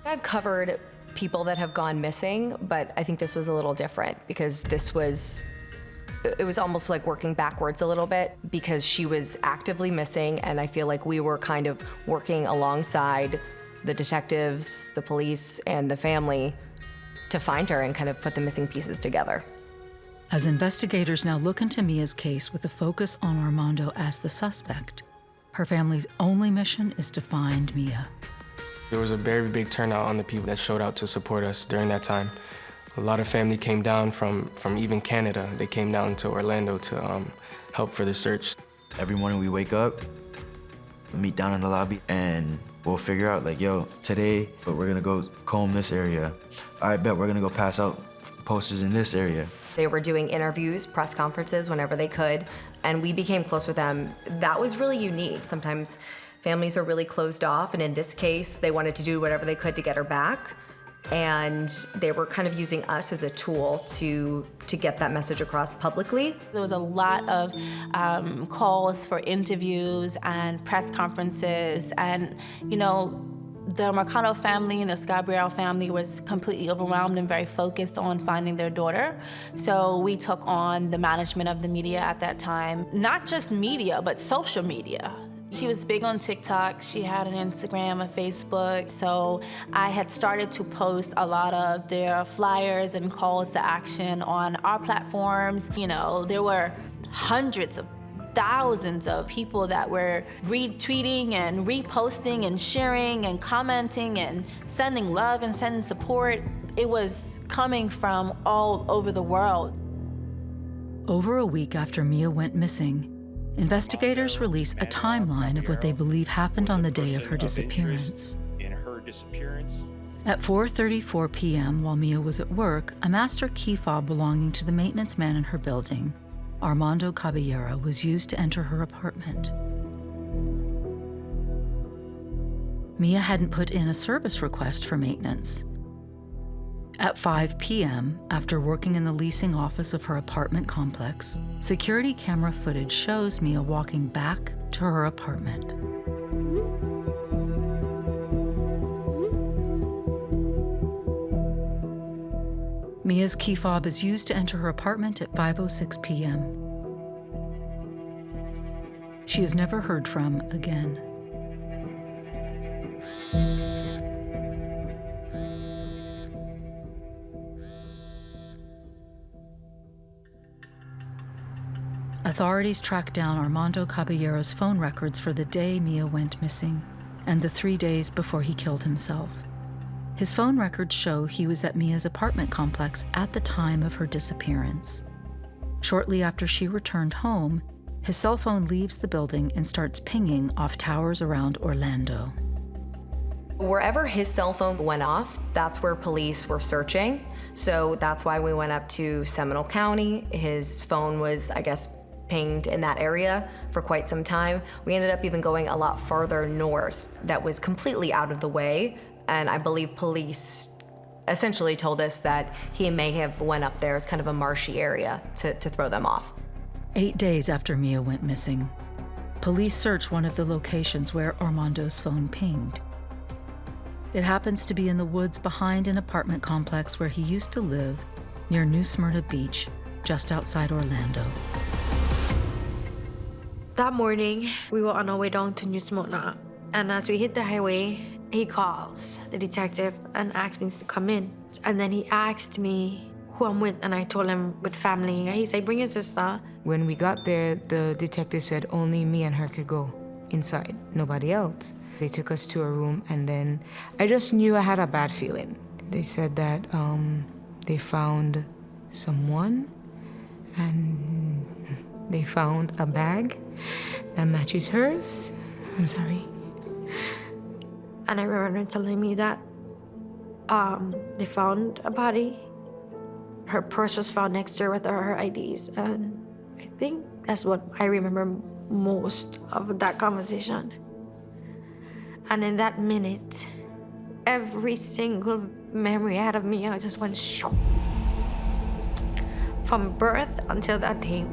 I've covered people that have gone missing, but I think this was a little different because it was almost like working backwards a little bit because she was actively missing, and I feel like we were kind of working alongside the detectives, the police, and the family to find her and kind of put the missing pieces together. As investigators now look into Mia's case with a focus on Armando as the suspect, her family's only mission is to find Mia. There was a very big turnout on the people that showed out to support us during that time. A lot of family came down from even Canada. They came down to Orlando to help for the search. Every morning we wake up, we meet down in the lobby, and we'll figure out like, yo, today, but we're gonna go comb this area. I bet we're gonna go pass out posters in this area. They were doing interviews, press conferences whenever they could, and we became close with them. That was really unique. Sometimes families are really closed off, and in this case, they wanted to do whatever they could to get her back. And they were kind of using us as a tool to get that message across publicly. There was a lot of calls for interviews and press conferences, and the Marcano family and the Scabriel family was completely overwhelmed and very focused on finding their daughter. So we took on the management of the media at that time, not just media, but social media. She was big on TikTok. She had an Instagram, a Facebook. So I had started to post a lot of their flyers and calls to action on our platforms. There were hundreds of thousands of people that were retweeting and reposting and sharing and commenting and sending love and sending support. It was coming from all over the world. Over a week after Mia went missing, investigators release a timeline of what they believe happened on the day of her disappearance. At 4:34 p.m., while Mia was at work, a master key fob belonging to the maintenance man in her building, Armando Caballero, was used to enter her apartment. Mia hadn't put in a service request for maintenance. At 5 p.m., after working in the leasing office of her apartment complex, security camera footage shows Mia walking back to her apartment. Mia's key fob is used to enter her apartment at 5:06 p.m. She is never heard from again. Authorities tracked down Armando Caballero's phone records for the day Mia went missing and the 3 days before he killed himself. His phone records show he was at Mia's apartment complex at the time of her disappearance. Shortly after she returned home, his cell phone leaves the building and starts pinging off towers around Orlando. Wherever his cell phone went off, that's where police were searching. So that's why we went up to Seminole County. His phone was, pinged in that area for quite some time. We ended up even going a lot farther north that was completely out of the way. And I believe police essentially told us that he may have went up there as kind of a marshy area to throw them off. 8 days after Mia went missing, police searched one of the locations where Armando's phone pinged. It happens to be in the woods behind an apartment complex where he used to live near New Smyrna Beach, just outside Orlando. That morning, we were on our way down to New Smyrna, and as we hit the highway, he calls the detective and asks me to come in. And then he asked me who I'm with, and I told him with family. He said, bring your sister. When we got there, the detective said only me and her could go inside, nobody else. They took us to a room, and then I just knew I had a bad feeling. They said that they found someone, and they found a bag that matches hers. I'm sorry. And I remember telling me that they found a body. Her purse was found next to her with her IDs. And I think that's what I remember most of that conversation. And in that minute, every single memory I had of Mia just went shoo. From birth until that day